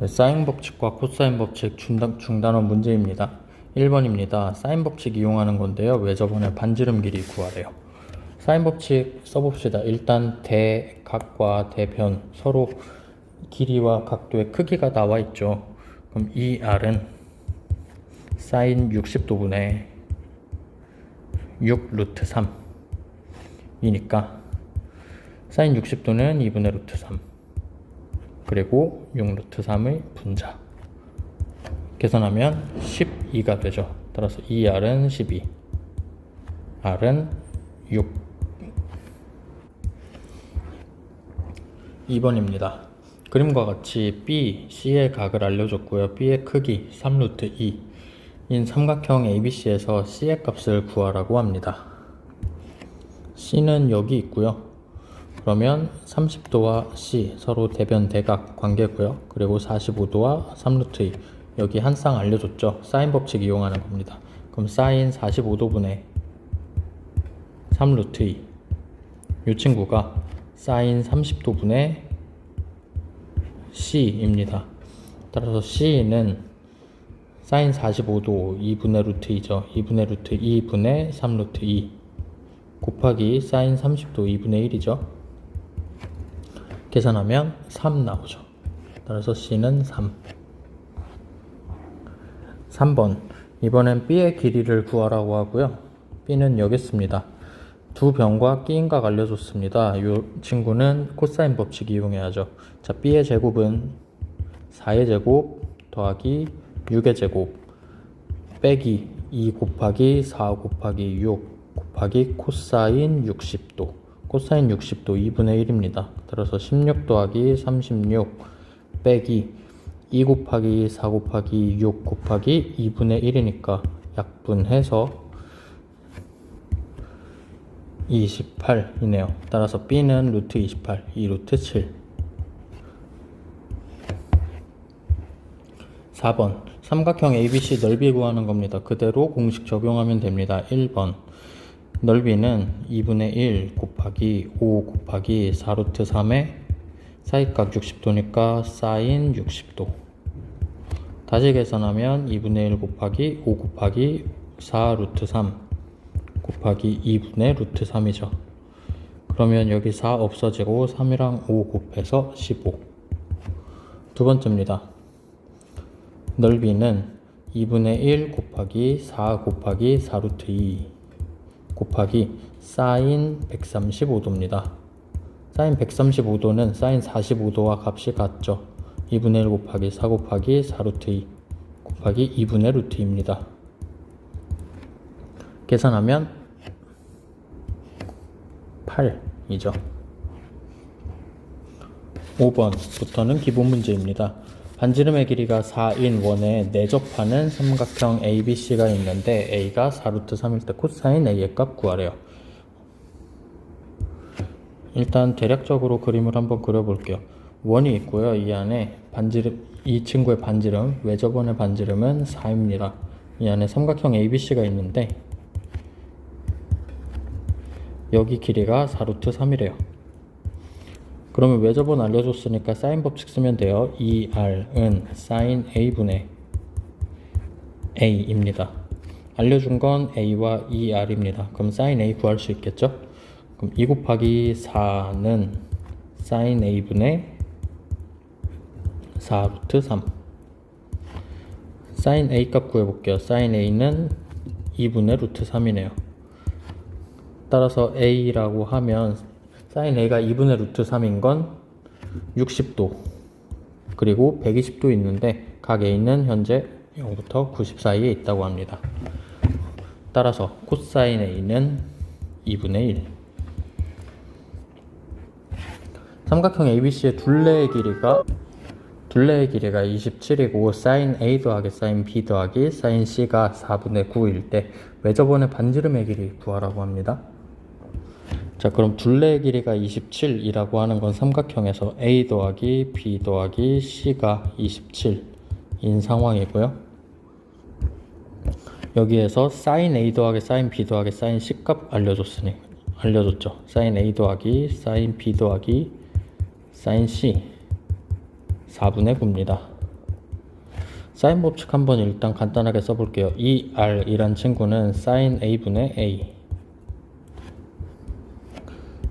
네, 사인 법칙과 코사인 법칙 중단원 문제입니다. 1번입니다. 사인 법칙 이용하는 건데요. 왜 저번에 반지름 길이 구하래요. 사인 법칙 써봅시다. 일단 대각과 대변 서로 길이와 각도의 크기가 나와 있죠. 그럼 이 R은 사인 60도분의 6 루트 3이니까 사인 60도는 2분의 루트 3 그리고 6 루트 3의 분자 계산하면 12가 되죠. 따라서 이 R은 12, R은 6. 2번입니다. 그림과 같이 B, C의 각을 알려줬고요. B의 크기 3 루트 2인 삼각형 ABC에서 C의 값을 구하라고 합니다. C는 여기 있고요. 그러면 30도와 C 서로 대변 대각 관계고요. 그리고 45도와 3 루트 2 여기 한 쌍 알려줬죠. 사인 법칙 이용하는 겁니다. 그럼 사인 45도분의 3 루트 2 이 친구가 사인 30도분의 C입니다. 따라서 C는 사인 45도 2분의 루트 2죠. 2분의 루트 2분의 3 루트 2 곱하기 사인 30도 2분의 1이죠. 계산하면 3 나오죠. 따라서 C는 3. 3번. 이번엔 B의 길이를 구하라고 하고요. B는 여기 있습니다. 두 변과 끼인각 알려줬습니다. 이 친구는 코사인 법칙 이용해야죠. 자, B의 제곱은 4의 제곱 더하기 6의 제곱 빼기 2 곱하기 4 곱하기 6 곱하기 코사인 60도 코사인 60도 2분의 1입니다. 따라서 16 더하기 36 빼기 2 곱하기 4 곱하기 6 곱하기 2분의 1이니까 약분해서 28이네요. 따라서 B는 루트 28, 2 루트 7. 4번. 삼각형 ABC 넓이 구하는 겁니다. 그대로 공식 적용하면 됩니다. 1번. 넓이는 2분의 1 곱하기 5 곱하기 4 루트 3의 사이각 60도니까 사인 60도. 다시 계산하면 2분의 1 곱하기 5 곱하기 4 루트 3 곱하기 2분의 루트 3이죠. 그러면 여기 4 없어지고 3이랑 5 곱해서 15. 두 번째입니다. 넓이는 2분의 1 곱하기 4 곱하기 4 루트 2 곱하기 사인 135도입니다. 사인 135도는 사인 45도와 값이 같죠. 2분의 1 곱하기 4 곱하기 4 루트 2 곱하기 2분의 루트 2입니다. 계산하면 8이죠. 5번부터는 기본 문제입니다. 반지름의 길이가 4인 원에 내접하는 삼각형 ABC가 있는데 A가 4 루트 3일 때 코사인 A의 값 구하래요. 일단 대략적으로 그림을 한번 그려볼게요. 원이 있고요. 이 안에 이 친구의 반지름, 외접원의 반지름은 4입니다. 이 안에 삼각형 ABC가 있는데 여기 길이가 4 루트 3이래요. 그러면 외접원 알려줬으니까 사인 법칙 쓰면 돼요. 이 R은 사인 A분의 A입니다. 알려준 건 A와 2R입니다. 그럼 사인 A 구할 수 있겠죠? 그럼 2 곱하기 4는 사인 A분의 4 루트 3. 사인 A 값 구해볼게요. 사인 A는 2분의 루트 3이네요. 따라서 A라고 하면 사인 A가 2분의 루트 3인 건 60도 그리고 120도 있는데 각 A는 현재 0부터 90 사이에 있다고 합니다. 따라서 코사인 A는 2분의 1. 삼각형 ABC의 둘레의 길이가 27이고 사인 A 더하기 사인 B 더하기 사인 C가 4분의 9일 때 외접원의 반지름의 길이 구하라고 합니다. 자, 그럼 둘레의 길이가 27이라고 하는 건 삼각형에서 A 더하기 B 더하기 C가 27인 상황이고요. 여기에서 사인 A 더하기 사인 B 더하기 사인 C 값 알려줬죠. 사인 A 더하기 사인 B 더하기 사인 C 4분의 9입니다. 사인 법칙 한번 일단 간단하게 써볼게요. 이 R이란 친구는 sin A분의 A.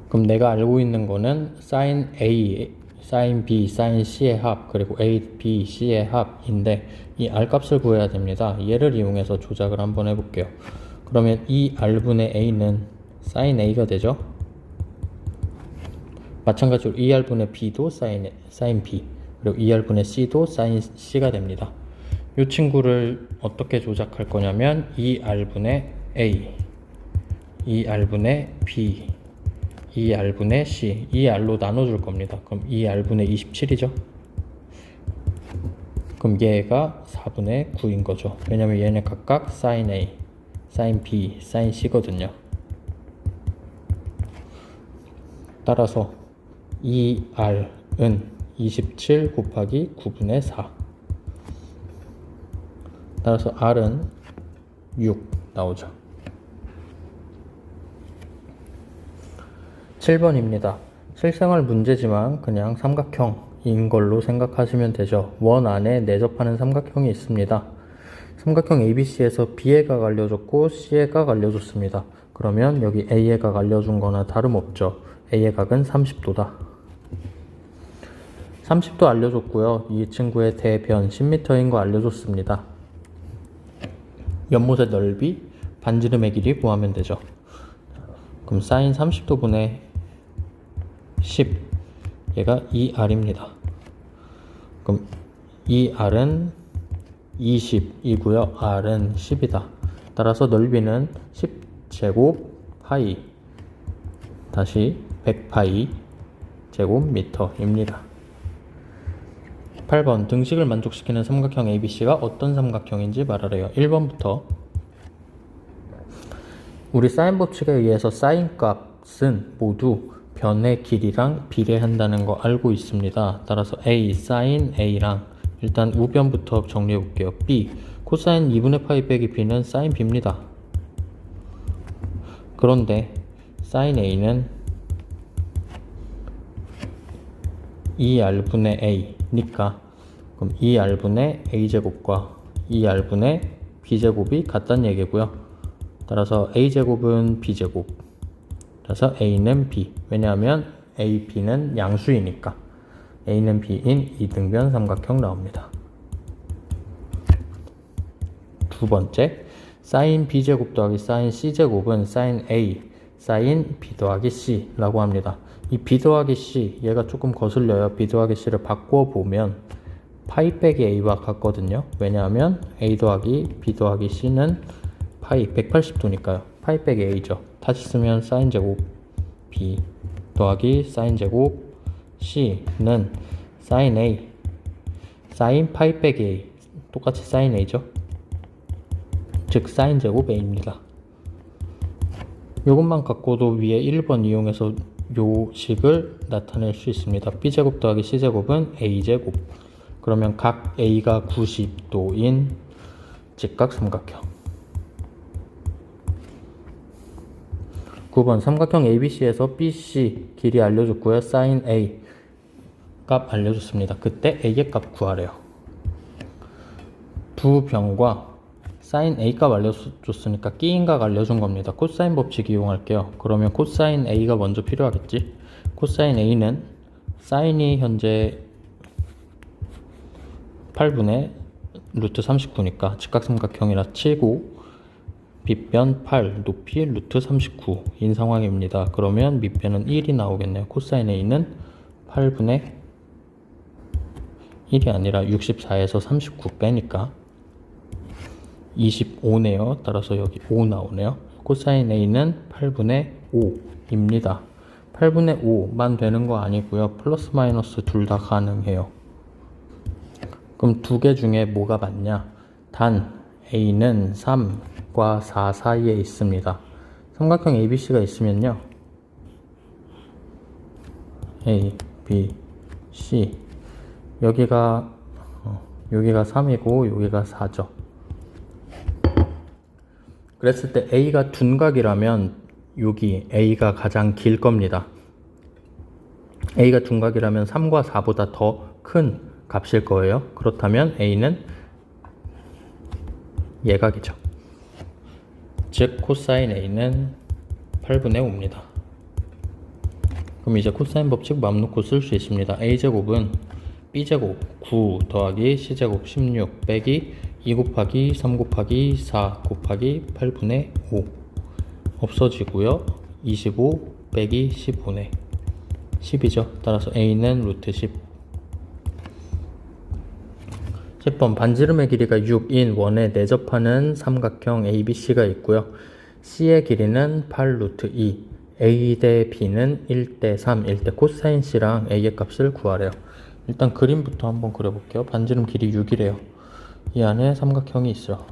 그럼 내가 알고 있는 거는 sin A, sin B, sin C의 합, 그리고 A, B, C의 합인데 이 R 값을 구해야 됩니다. 얘를 이용해서 조작을 한번 해볼게요. 그러면 이 R분의 A는 sin A가 되죠. 마찬가지로 2R분의 B도 sin B, 그리고 2R분의 C도 sin C가 됩니다. 이 친구를 어떻게 조작할 거냐면 2R분의 A, 2R분의 B, 2R분의 C, 2R로 나눠줄 겁니다. 그럼 2R분의 27이죠. 그럼 얘가 4분의 9인 거죠. 왜냐면 얘는 각각 sin A, sin B, sin C거든요. 따라서 2R은 27 곱하기 9분의 4. 따라서 R은 6 나오죠. 7번입니다. 실생활 문제지만 그냥 삼각형인 걸로 생각하시면 되죠. 원 안에 내접하는 삼각형이 있습니다. 삼각형 ABC에서 B의 각 알려줬고 C의 각 알려줬습니다. 그러면 여기 A의 각 알려준 거나 다름없죠. A의 각은 30도다. 30도 알려줬고요. 이 친구의 대변 10m인 거 알려줬습니다. 연못의 넓이, 반지름의 길이 구하면 되죠. 그럼 sin 30도분의 10, 얘가 2R입니다. 그럼 2R은 20이고요. R은 10이다. 따라서 넓이는 10제곱 파이, 다시 100파이 제곱미터입니다. 8번 등식을 만족시키는 삼각형 ABC가 어떤 삼각형인지 말하래요. 1번부터 우리 사인 법칙에 의해서 사인 값은 모두 변의 길이랑 비례한다는 거 알고 있습니다. 따라서 A, sin A랑 일단 우변부터 정리해 볼게요. B, 코사인 2분의 파이 빼기 B는 sin B입니다. 그런데 sin A는 2R분의 A니까 그럼 2R분의 A제곱과 2R분의 B제곱이 같다는 얘기고요. 따라서 A제곱은 B제곱, 따라서 A는 B. 왜냐하면 A, B는 양수이니까 A는 B인 이등변 삼각형 나옵니다. 두 번째, sin B제곱 더하기 sin C제곱은 sin A, sin B 더하기 C라고 합니다. 이 B 더하기 C, 얘가 조금 거슬려요. B 더하기 C를 바꿔보면 파이 빼기 A와 같거든요. 왜냐하면 A 더하기 B 더하기 C는 파이 180도니까요. 파이 빼기 A죠. 다시 쓰면 sin 제곱 B 더하기 sin 제곱 C는 sin A, sin 파이 빼기 A, 똑같이 sin A죠. 즉 sin 제곱 A입니다. 이것만 갖고도 위에 1번 이용해서 요 식을 나타낼 수 있습니다. B제곱 더하기 C제곱은 A제곱. 그러면 각 A가 90도인 직각 삼각형. 9번 삼각형 ABC에서 BC 길이 알려줬고요. sin A 값 알려줬습니다. 그때 A의 값 구하래요. 두 변과 sin A 값 알려줬으니까 끼인각 알려준 겁니다. 코사인 법칙 이용할게요. 그러면 코사인 A가 먼저 필요하겠지. 코사인 A는 사인이 현재 8분의 루트 39니까 직각삼각형이라 치고 빗변 8, 높이 루트 39인 상황입니다. 그러면 밑변은 1이 나오겠네요. 코사인 A는 8분의 1이 아니라 64에서 39 빼니까 25네요. 따라서 여기 5 나오네요. 코사인 A는 8분의 5입니다. 8분의 5만 되는 거 아니고요. 플러스 마이너스 둘 다 가능해요. 그럼 두 개 중에 뭐가 맞냐? 단 A는 3과 4 사이에 있습니다. 삼각형 ABC가 있으면요. A, B, C 여기가 3이고 여기가 4죠. 그랬을 때 A가 둔각이라면 여기 A가 가장 길 겁니다. A가 둔각이라면 3과 4보다 더 큰 값일 거예요. 그렇다면 A는 예각이죠. 즉 코사인 A는 8분의 5입니다. 그럼 이제 코사인 법칙 맘 놓고 쓸 수 있습니다. A제곱은 B제곱 9 더하기 C제곱 16 빼기 2 곱하기 3 곱하기 4 곱하기 8분의 5 없어지고요. 25 빼기 15네 10이죠. 따라서 A는 루트 10. 10번 반지름의 길이가 6인 원에 내접하는 삼각형 ABC가 있고요. C의 길이는 8 루트 2, A 대 B는 1대 3일 때 코사인 C랑 A의 값을 구하래요. 일단 그림부터 한번 그려볼게요. 반지름 길이 6이래요. 이 안에 삼각형이 있어.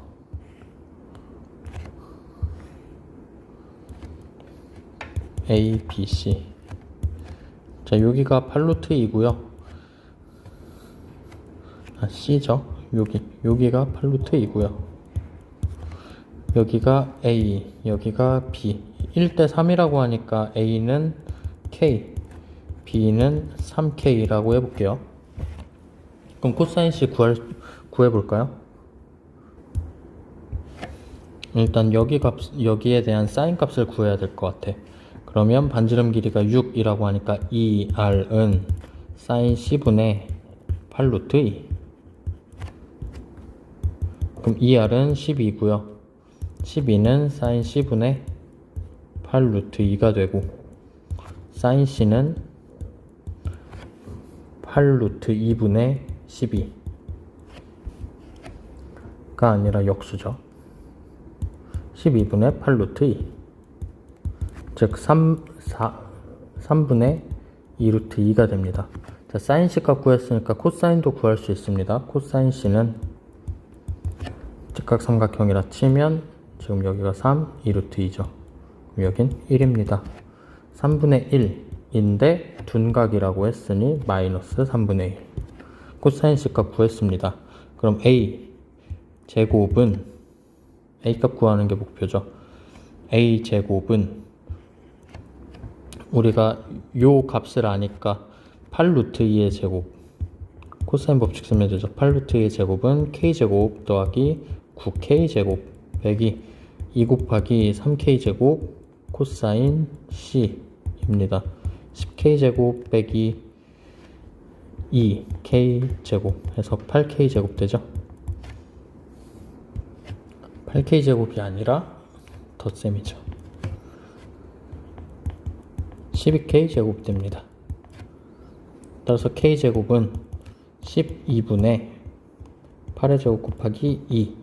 A, B, C. 자, 여기가 8 루트 2고요. C죠. 여기가 8 루트 2고요. 여기가 A, 여기가 B. 1대 3이라고 하니까 A는 K, B는 3K라고 해볼게요. 그럼 코사인 C 구해볼까요? 일단 여기에 대한 사인 값을 구해야 될 것 같아. 그러면 반지름 길이가 6이라고 하니까 2R은 사인 C분의 8 루트 2. 그럼 2R은 12고요. 12는 사인 C분의 8 루트 2가 되고 사인 C는 8 루트 2분의 12가 아니라 역수죠. 12분의 8 루트 2 즉 3분의 2 루트 2가 됩니다. 자, 사인 C 값 구했으니까 코사인도 구할 수 있습니다. 코사인 C는 직각삼각형이라 치면 지금 여기가 3, 2 루트 2죠. 그럼 여긴 1입니다. 3분의 1인데 둔각이라고 했으니 마이너스 3분의 1. 코사인 C 값 구했습니다. 그럼 A 제곱은 A 값 구하는 게 목표죠. A 제곱은 우리가 요 값을 아니까 8 루트 2의 제곱 코사인 법칙 쓰면 되죠. 8 루트 2의 제곱은 K제곱 더하기 9K제곱 빼기 2 곱하기 3K제곱 코사인 C입니다. 10K제곱 빼기 2K제곱 해서 8K제곱 되죠. 8K제곱이 아니라 덧셈이죠. 12K제곱 됩니다. 따라서 K제곱은 12분의 8의 제곱 곱하기 2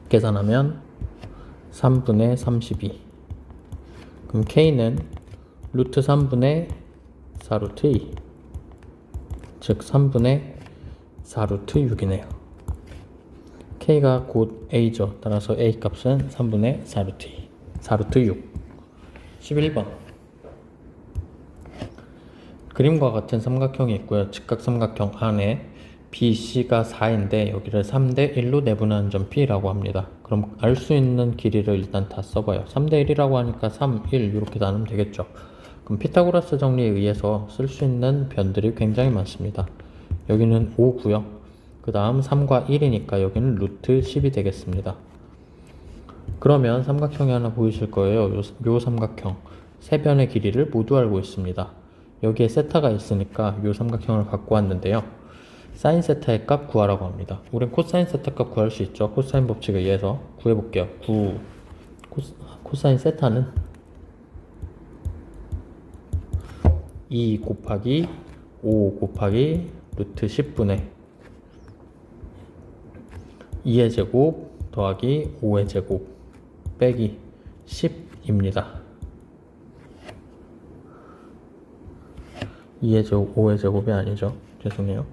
계산하면 3분의 32. 그럼 K는 루트 3분의 4 루트 2 즉 3분의 4 루트 6이네요. K가 곧 A죠. 따라서 A 값은 3분의 4 루트 2 4 루트 6. 11번 그림과 같은 삼각형이 있고요. 직각삼각형 안에 BC가 4인데 여기를 3대 1로 내분하는 점 P라고 합니다. 그럼 알 수 있는 길이를 일단 다 써봐요. 3대 1이라고 하니까 3, 1 이렇게 나누면 되겠죠. 그럼 피타고라스 정리에 의해서 쓸 수 있는 변들이 굉장히 많습니다. 여기는 5고요. 그 다음 3과 1이니까 여기는 루트 10이 되겠습니다. 그러면 삼각형이 하나 보이실 거예요. 요 삼각형 세 변의 길이를 모두 알고 있습니다. 여기에 세타가 있으니까 요 삼각형을 갖고 왔는데요. 사인 세타의 값 구하라고 합니다. 우린 코사인 세타 값 구할 수 있죠. 코사인 법칙에 의해서 구해볼게요. 코사인 세타는 2 곱하기 5 곱하기 루트 10분의 2의 제곱 더하기 5의 제곱 빼기 10입니다. 2의 제곱, 5의 제곱이 아니죠. 죄송해요.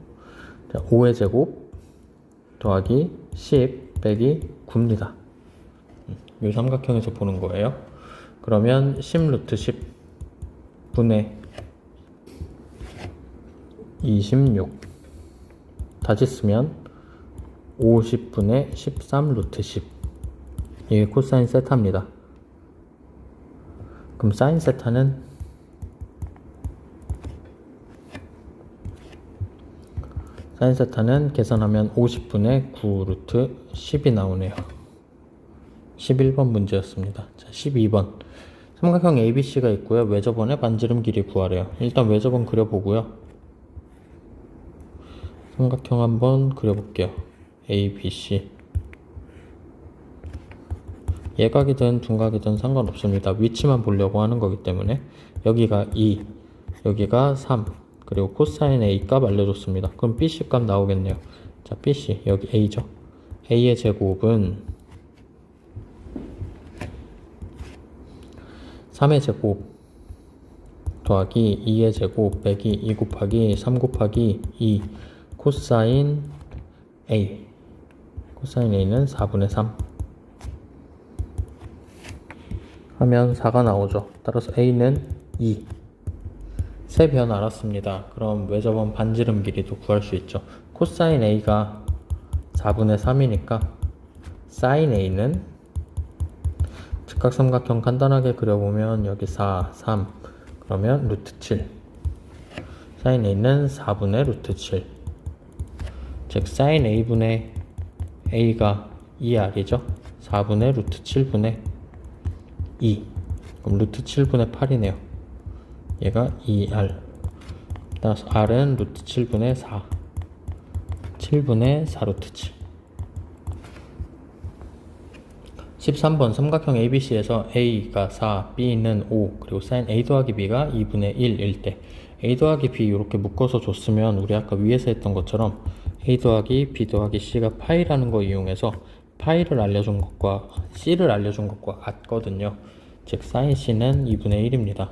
자, 5의 제곱 더하기 10 빼기 9입니다. 이 삼각형에서 보는 거예요. 그러면 10 루트 10 분의 26 다시 쓰면 50분의 13 루트 10 이게 코사인 세타입니다. 그럼 사인 세타는 사인 세타는 계산하면 50분의 9 루트 10이 나오네요. 11번 문제였습니다. 자, 12번. 삼각형 ABC가 있고요. 외접원의 반지름 길이 구하래요. 일단 외접원 그려보고요. 삼각형 한번 그려볼게요. ABC. 예각이든 둔각이든 상관없습니다. 위치만 보려고 하는 거기 때문에 여기가 2, 여기가 3, 그리고 코사인 A 값 알려줬습니다. 그럼 BC 값 나오겠네요. 자, BC 여기 A죠. A의 제곱은 3의 제곱 더하기 2의 제곱 빼기 2 곱하기 3 곱하기 2 코사인 A. 코사인 A는 4분의 3 하면 4가 나오죠. 따라서 A는 2. 세 변 알았습니다. 그럼 외접원 반지름 길이도 구할 수 있죠. 코사인 A가 4분의 3이니까 사인 A는 직각삼각형 간단하게 그려보면 여기 4, 3 그러면 루트 7. 사인 A는 4분의 루트 7. 즉 사인 A분의 A가 2R이죠. 4분의 루트 7분의 2. 그럼 루트 7분의 8이네요. 얘가 2R. 따라서 R은 루트 7분의 4. 7분의 4 루트 7. 13번 삼각형 ABC에서 A가 4, B는 5, 그리고 사인 A 더하기 B가 2분의 1일 때 A 더하기 B 이렇게 묶어서 줬으면 우리 아까 위에서 했던 것처럼 A 더하기 B 더하기 C가 파이라는 거 이용해서 파이를 알려준 것과 C를 알려준 것과 같거든요. 즉 사인 C는 2분의 1입니다.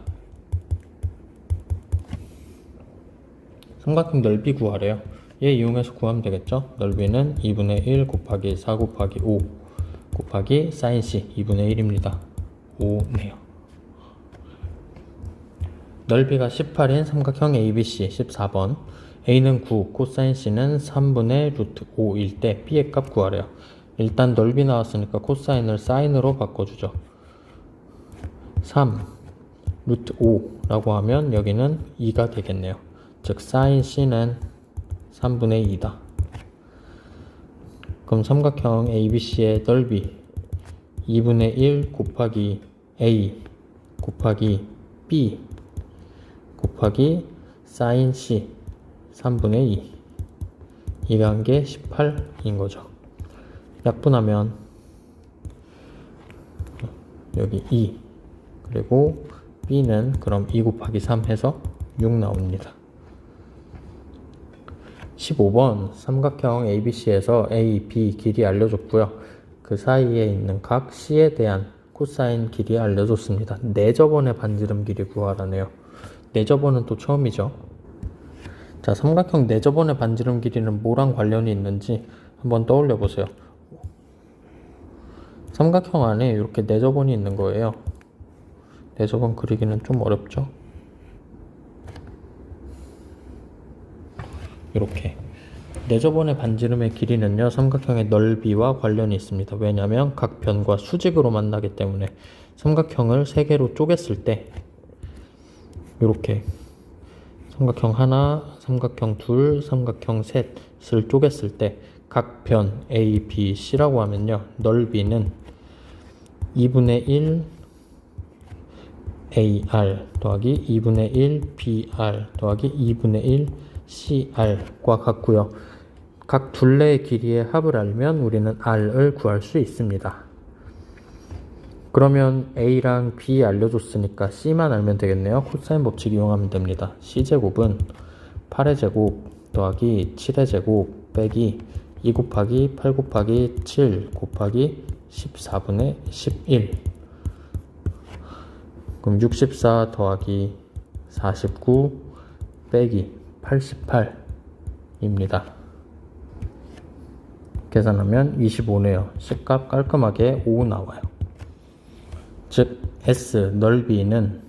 삼각형 넓이 구하래요. 얘 이용해서 구하면 되겠죠. 넓이는 2분의 1 곱하기 4 곱하기 5 곱하기 사인 C 2분의 1입니다. 5네요. 넓이가 18인 삼각형 ABC 14번. A는 9, 코사인 C는 3분의 루트 5일 때 B의 값 구하래요. 일단 넓이 나왔으니까 코사인을 사인으로 바꿔주죠. 3 루트 5라고 하면 여기는 2가 되겠네요. 즉 사인 C는 3분의 2다. 그럼 삼각형 ABC의 넓이 2분의 1 곱하기 A 곱하기 B 곱하기 사인 C 3분의 2 이가 한 게 18인 거죠. 약분하면 여기 2 그리고 B는 그럼 2 곱하기 3 해서 6 나옵니다. 15번 삼각형 ABC에서 A, B 길이 알려줬고요. 그 사이에 있는 각 C에 대한 코사인 길이 알려줬습니다. 내접원의 반지름 길이 구하라네요. 내접원은 또 처음이죠. 자, 삼각형 내접원의 반지름 길이는 뭐랑 관련이 있는지 한번 떠올려 보세요. 삼각형 안에 이렇게 내접원이 있는 거예요. 내접원 그리기는 좀 어렵죠? 이렇게 내접원의 반지름의 길이는요 삼각형의 넓이와 관련이 있습니다. 왜냐하면 각 변과 수직으로 만나기 때문에 삼각형을 3개로 쪼갰을 때 이렇게 삼각형 하나, 삼각형 둘, 삼각형 셋을 쪼갰을 때 각 변 A, B, C라고 하면요 넓이는 2분의 1 AR 더하기 2분의 1 BR 더하기 2분의 1 CR과 같고요. 각 둘레의 길이의 합을 알면 우리는 R을 구할 수 있습니다. 그러면 A랑 B 알려줬으니까 C만 알면 되겠네요. 코사인 법칙 이용하면 됩니다. C제곱은 8의 제곱 더하기 7의 제곱 빼기 2 곱하기 8 곱하기 7 곱하기 14분의 11 그럼 64 더하기 49 빼기 88입니다. 계산하면 25네요. C값 깔끔하게 5 나와요. 즉 S 넓이는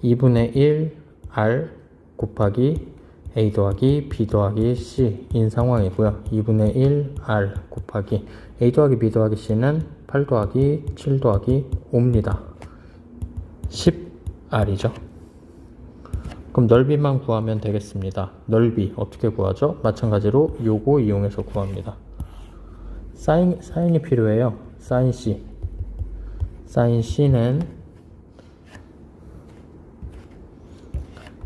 2분의 1 R 곱하기 A 더하기 B 더하기 C인 상황이고요. 2분의 1 R 곱하기 A 더하기 B 더하기 C는 8 더하기 7 더하기 5입니다. 10R이죠. 그럼 넓이만 구하면 되겠습니다. 넓이 어떻게 구하죠? 마찬가지로 요거 이용해서 구합니다. 사인이 필요해요. 사인 C. 사인 C는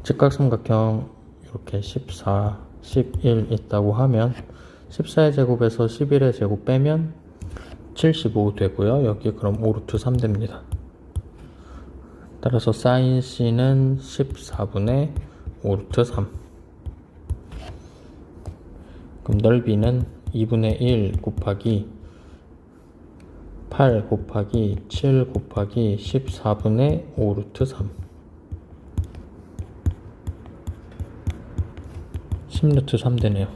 직각삼각형 이렇게 14, 11 있다고 하면 14의 제곱에서 11의 제곱 빼면 75 되고요. 여기 그럼 5루트 3 됩니다. 따라서 사인 C는 14분의 5루트 3. 그럼 넓이는 2분의 1 곱하기 8 곱하기 7 곱하기 14분의 5루트 3. 10루트 3 되네요.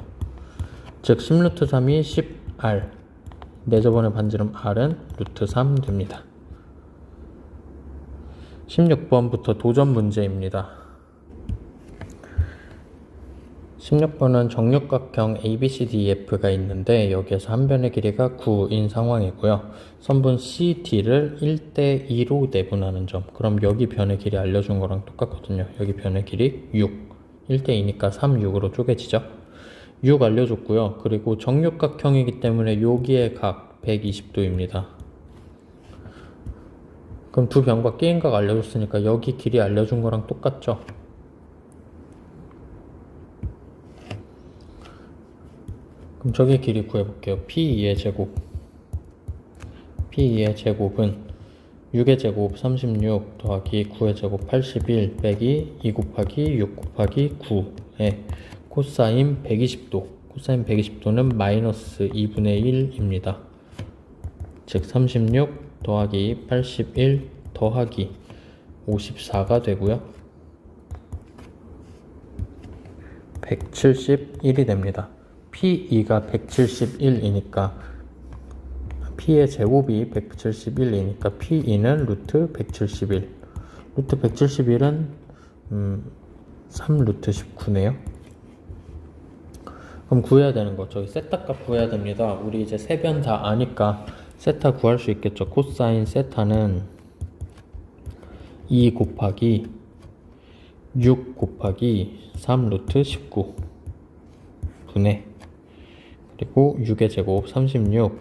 즉 10루트 3이 10R. 내저번의 반지름 R은 루트 3 됩니다. 16번부터 도전 문제입니다. 16번은 정육각형 ABCDEF가 있는데 여기에서 한 변의 길이가 9인 상황이고요. 선분 CD를 1대2로 내분하는 점. 그럼 여기 변의 길이 알려준 거랑 똑같거든요. 여기 변의 길이 6. 1대2니까 3, 6으로 쪼개지죠. 6 알려줬고요. 그리고 정육각형이기 때문에 여기의 각 120도입니다. 그럼 두 변과 끼인각 알려줬으니까 여기 길이 알려준 거랑 똑같죠. 그럼 저기 길이 구해볼게요. P2의 제곱. P2의 제곱은 6의 제곱 36 더하기 9의 제곱 81 빼기 2 곱하기 6 곱하기 9의 코사인 120도. 코사인 120도는 마이너스 2분의 1입니다. 즉 36 더하기 81 더하기 54가 되고요. 171이 됩니다. P2가 171이니까 P의 제곱이 171이니까 P2는 루트 171. 루트 171은 3루트 19네요. 그럼 구해야 되는 거, 저기 세타 값 구해야 됩니다. 우리 이제 세 변 다 아니까 세타 구할 수 있겠죠. 코사인 세타는 2 곱하기 6 곱하기 3루트 19 분의 그리고 6의 제곱 36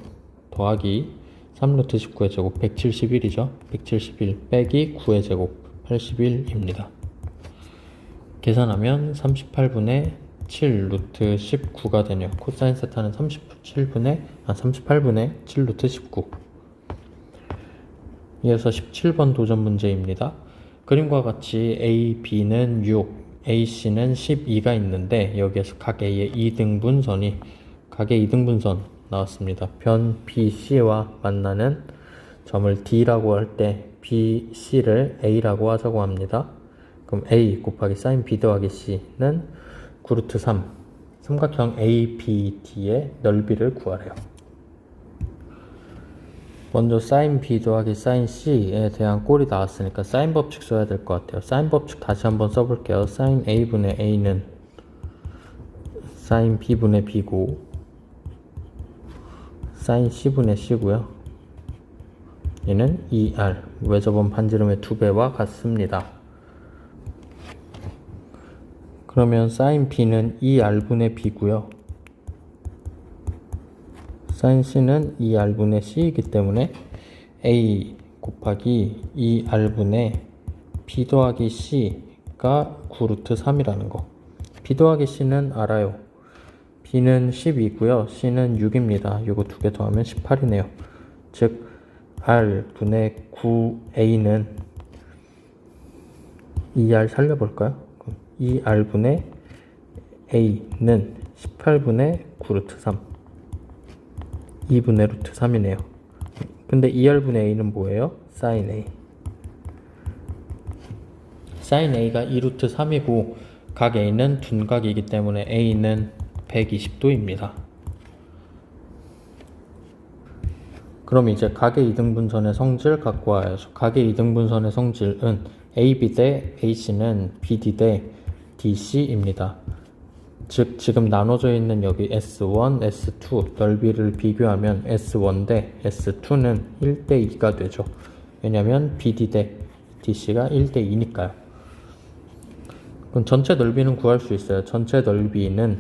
더하기 3루트 19의 제곱 171이죠. 171 빼기 9의 제곱 81입니다. 계산하면 38분의 7 루트 19가 되네요. 코사인 세타는 38분의 7 루트 19. 이어서 17번 도전 문제입니다. 그림과 같이 A, B는 6, A, C는 12가 있는데 여기에서 각 A의 2등분선이 각의 2등분선 나왔습니다. 변 B, C와 만나는 점을 D라고 할 때 B, C를 A라고 하자고 합니다. 그럼 A 곱하기 sin B 더하기 C는 9루트 3. 삼각형 ABD의 넓이를 구하래요. 먼저 sin B 더하기 sin C에 대한 꼴이 나왔으니까 sin 법칙 써야 될 것 같아요. sin 법칙 다시 한번 써볼게요. sin A분의 A는 sin B분의 B고 sin C분의 C고요. 얘는 2R, 외접원 반지름의 2배와 같습니다. 그러면 sin B는 2R분의 B고요. sin C는 2R분의 C이기 때문에 A 곱하기 2R분의 B 더하기 C가 9루트 3이라는 거. B 더하기 C는 알아요. B는 10이고요. C는 6입니다. 요거 두 개 더하면 18이네요. 즉 R분의 9A는 2R 살려볼까요? 2R분의 A는 18분의 9루트 3 2분의 루트 3이네요. 근데 2R분의 A는 뭐예요? sin A. sin A가 2루트 3이고 각 A는 둔각이기 때문에 A는 120도입니다. 그럼 이제 각의 이등분선의 성질 갖고 와야죠. 각의 이등분선의 성질은 AB 대 AC는 BD 대 DC입니다. 즉 지금 나눠져 있는 여기 S1, S2 넓이를 비교하면 S1 대 S2는 1대2가 되죠. 왜냐하면 BD 대 DC가 1대2니까요. 그럼 전체 넓이는 구할 수 있어요. 전체 넓이는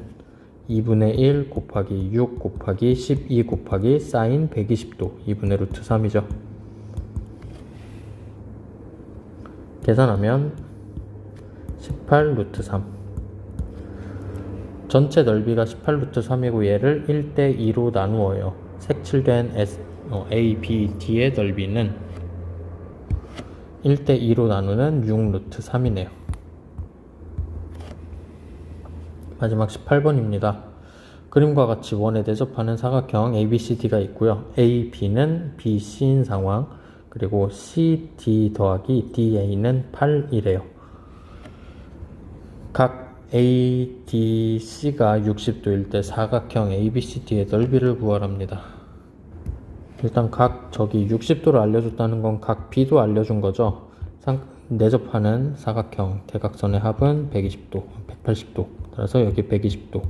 2분의 1 곱하기 6 곱하기 12 곱하기 사인 120도 2분의 루트 3이죠. 계산하면 18 루트 3. 전체 넓이가 18 루트 3이고 얘를 1대 2로 나누어요. 색칠된 A, B, D의 넓이는 1대 2로 나누는 6 루트 3이네요. 마지막 18번입니다. 그림과 같이 원에 대접하는 사각형 ABCD가 있고요. AB는 BC인 상황, 그리고 CD 더하기 DA는 8이래요. 각 ADC가 60도일 때 사각형 ABCD의 넓이를 구하랍니다. 일단 각 저기 60도를 알려줬다는 건 각 B도 알려준 거죠. 내접하는 사각형 대각선의 합은 120도, 180도. 따라서 여기 120도.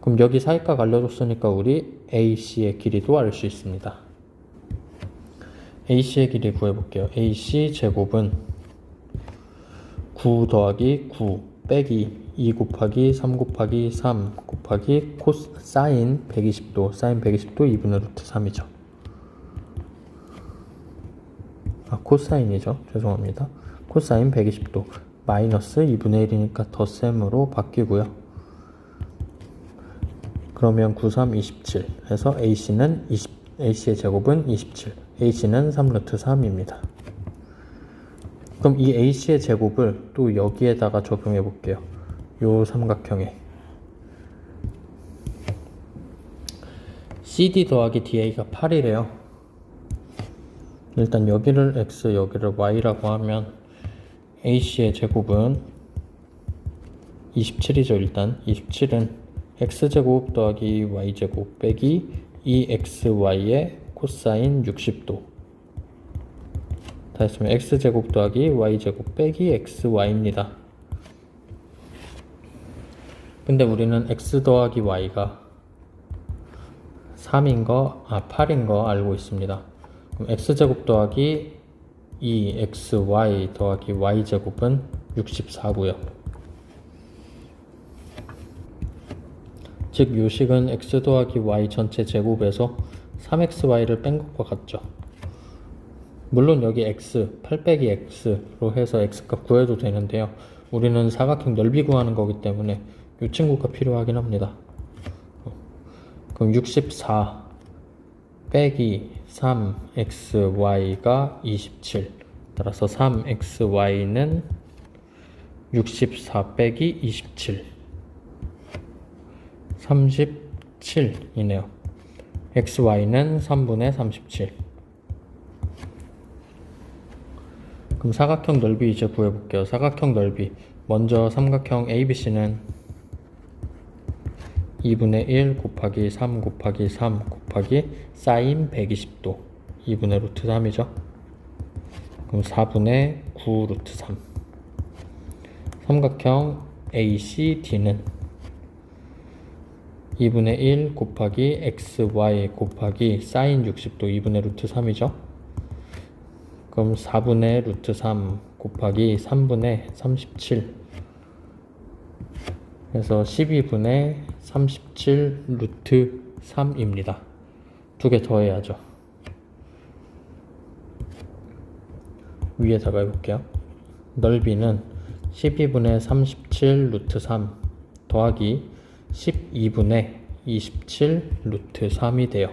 그럼 여기 사이각 알려줬으니까 우리 AC의 길이도 알 수 있습니다. AC의 길이 구해볼게요. AC 제곱은 9 더하기 9 빼기 2 곱하기 3 곱하기 3 곱하기 사인 120도, 사인 120도 2분의 루트 3이죠. 코사인이죠. 죄송합니다. 코사인 120도 마이너스 2분의 1이니까 덧셈으로 바뀌고요. 그러면 9, 3, 27 해서 AC의 제곱은 27, AC는 3루트 3입니다. 그럼 이 AC의 제곱을 또 여기에다가 적용해 볼게요. 요 삼각형에 CD 더하기 DA가 8이래요. 일단 여기를 X, 여기를 Y라고 하면 AC의 제곱은 27이죠. 일단 27은 X제곱 더하기 Y제곱 빼기 2XY의 코사인 60도 다 했으면 X제곱 더하기 Y제곱 빼기 XY입니다. 근데 우리는 X 더하기 Y가 8인 거 알고 있습니다. 그럼 X제곱 더하기 2XY 더하기 Y제곱은 64고요. 즉 요식은 X 더하기 Y 전체 제곱에서 3XY를 뺀 것과 같죠. 물론 여기 X, 8 빼기 X로 해서 X값 구해도 되는데요. 우리는 사각형 넓이 구하는 거기 때문에 이 친구가 필요하긴 합니다. 그럼 64 빼기 3XY가 27 따라서 3XY는 64 빼기 27 37이네요. XY는 3분의 37. 그럼 사각형 넓이 이제 구해볼게요. 사각형 넓이 먼저 삼각형 ABC는 2분의 1 곱하기 3 곱하기 3 곱하기 사인 120도 2분의 루트 3이죠. 그럼 4분의 9 루트 3. 삼각형 ACD는 2분의 1 곱하기 XY 곱하기 사인 60도 2분의 루트 3이죠. 그럼 4분의 루트 3 곱하기 3분의 37 그래서 12분의 37 루트 3입니다. 두 개 더해야죠. 위에다가 해볼게요. 넓이는 12분의 37 루트 3 더하기 12분의 27 루트 3이 돼요.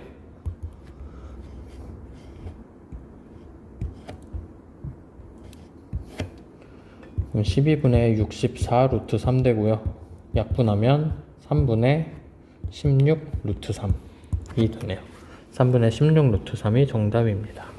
그럼 12분의 64 루트 3 되고요. 약분하면 3분의 16 루트 3이 되네요. 3분의 16 루트 3이 정답입니다.